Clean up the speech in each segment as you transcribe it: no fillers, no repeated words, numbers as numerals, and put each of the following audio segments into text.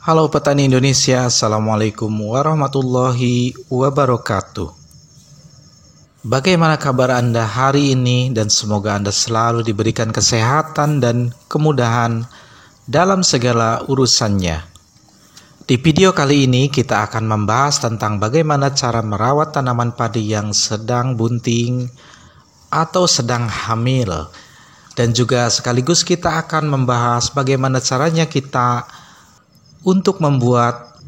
Halo petani Indonesia, Assalamualaikum warahmatullahi wabarakatuh. Bagaimana kabar Anda hari ini dan semoga Anda selalu diberikan kesehatan dan kemudahan dalam segala urusannya. Di video kali ini kita akan membahas tentang bagaimana cara merawat tanaman padi yang sedang bunting atau sedang hamil. Dan juga sekaligus kita akan membahas bagaimana caranya kita untuk membuat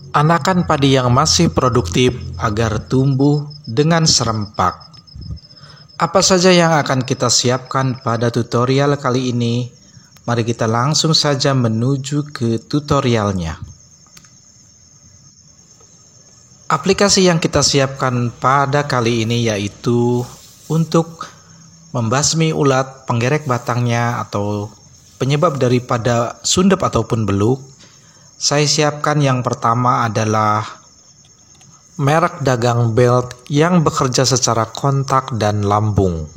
anakan padi yang masih produktif agar tumbuh dengan serempak. Apa saja yang akan kita siapkan pada tutorial kali ini? Mari kita langsung saja menuju ke tutorialnya. Aplikasi yang kita siapkan pada kali ini yaitu untuk membasmi ulat penggerek batangnya atau penyebab daripada sundep ataupun beluk. Saya siapkan yang pertama adalah merek dagang Belt yang bekerja secara kontak dan lambung.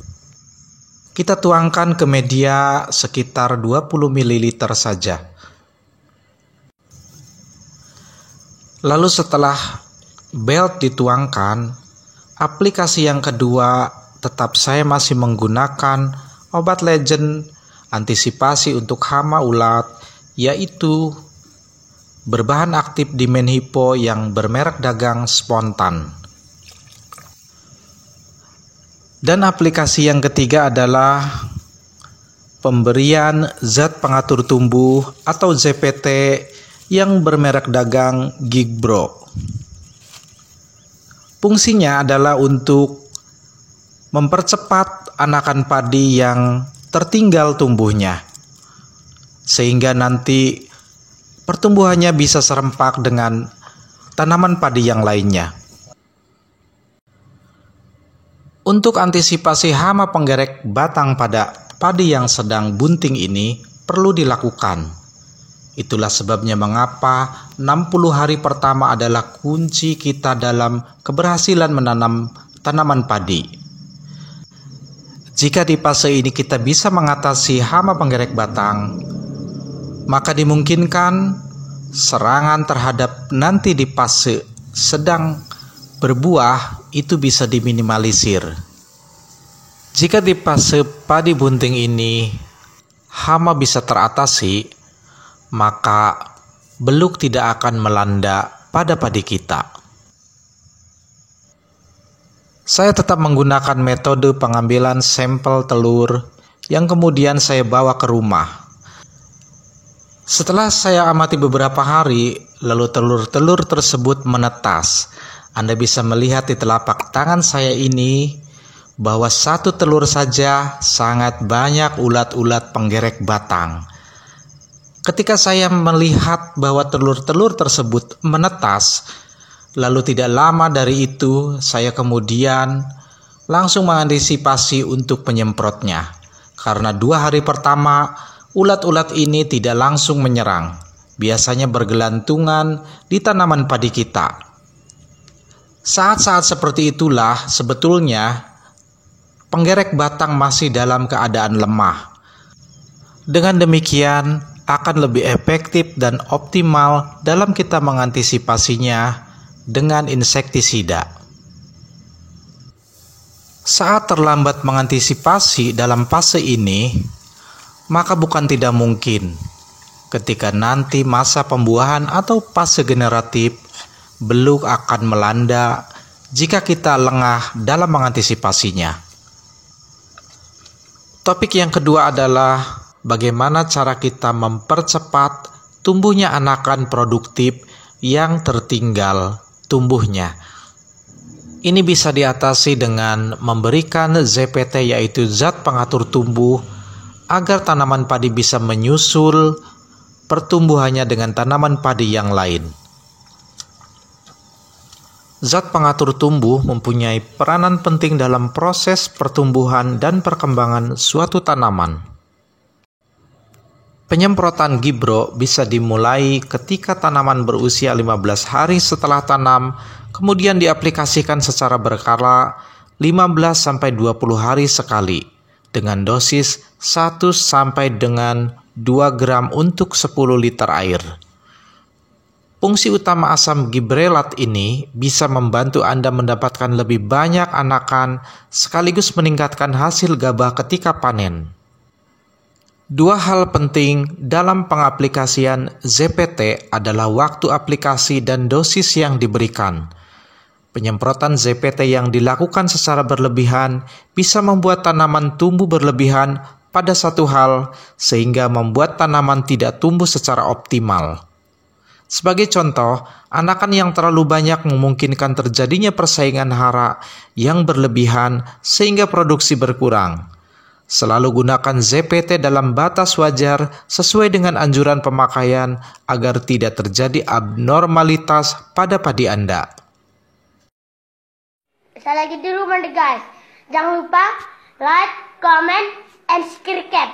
Kita tuangkan ke media sekitar 20 ml saja. Lalu setelah Belt dituangkan, aplikasi yang kedua tetap saya masih menggunakan obat legend antisipasi untuk hama ulat, yaitu berbahan aktif Dimenhippo yang bermerek dagang Spontan. Dan aplikasi yang ketiga adalah pemberian zat pengatur tumbuh atau ZPT yang bermerek dagang Gigbro. Fungsinya adalah untuk mempercepat anakan padi yang tertinggal tumbuhnya, sehingga nanti pertumbuhannya bisa serempak dengan tanaman padi yang lainnya. Untuk antisipasi hama penggerek batang pada padi yang sedang bunting ini perlu dilakukan. Itulah sebabnya mengapa 60 hari pertama adalah kunci kita dalam keberhasilan menanam tanaman padi. Jika di fase ini kita bisa mengatasi hama penggerek batang, maka dimungkinkan serangan terhadap nanti di fase sedang berbuah itu bisa diminimalisir. Jika di fase padi bunting ini hama bisa teratasi, maka beluk tidak akan melanda pada padi kita. Saya tetap menggunakan metode pengambilan sampel telur yang kemudian saya bawa ke rumah. Setelah saya amati beberapa hari, lalu telur-telur tersebut menetas. Anda bisa melihat di telapak tangan saya ini bahwa satu telur saja sangat banyak ulat-ulat penggerek batang. Ketika saya melihat bahwa telur-telur tersebut menetas, lalu tidak lama dari itu saya kemudian langsung mengantisipasi untuk penyemprotnya. Karena 2 hari pertama ulat-ulat ini tidak langsung menyerang, biasanya bergelantungan di tanaman padi kita. Saat-saat seperti itulah sebetulnya penggerek batang masih dalam keadaan lemah. Dengan demikian akan lebih efektif dan optimal dalam kita mengantisipasinya dengan insektisida. Saat terlambat mengantisipasi dalam fase ini, maka bukan tidak mungkin ketika nanti masa pembuahan atau fase generatif beluk akan melanda jika kita lengah dalam mengantisipasinya. Topik yang kedua adalah bagaimana cara kita mempercepat tumbuhnya anakan produktif yang tertinggal tumbuhnya. Ini bisa diatasi dengan memberikan ZPT yaitu zat pengatur tumbuh agar tanaman padi bisa menyusul pertumbuhannya dengan tanaman padi yang lain. Zat pengatur tumbuh mempunyai peranan penting dalam proses pertumbuhan dan perkembangan suatu tanaman. Penyemprotan Gigbro bisa dimulai ketika tanaman berusia 15 hari setelah tanam, kemudian diaplikasikan secara berkala 15-20 hari sekali dengan dosis 1 sampai dengan 2 gram untuk 10 liter air. Fungsi utama asam gibrelat ini bisa membantu Anda mendapatkan lebih banyak anakan sekaligus meningkatkan hasil gabah ketika panen. Dua hal penting dalam pengaplikasian ZPT adalah waktu aplikasi dan dosis yang diberikan. Penyemprotan ZPT yang dilakukan secara berlebihan bisa membuat tanaman tumbuh berlebihan pada satu hal sehingga membuat tanaman tidak tumbuh secara optimal. Sebagai contoh, anakan yang terlalu banyak memungkinkan terjadinya persaingan hara yang berlebihan sehingga produksi berkurang. Selalu gunakan ZPT dalam batas wajar sesuai dengan anjuran pemakaian agar tidak terjadi abnormalitas pada padi Anda. Saya lagi di rumah deh guys. Jangan lupa like, comment, and subscribe.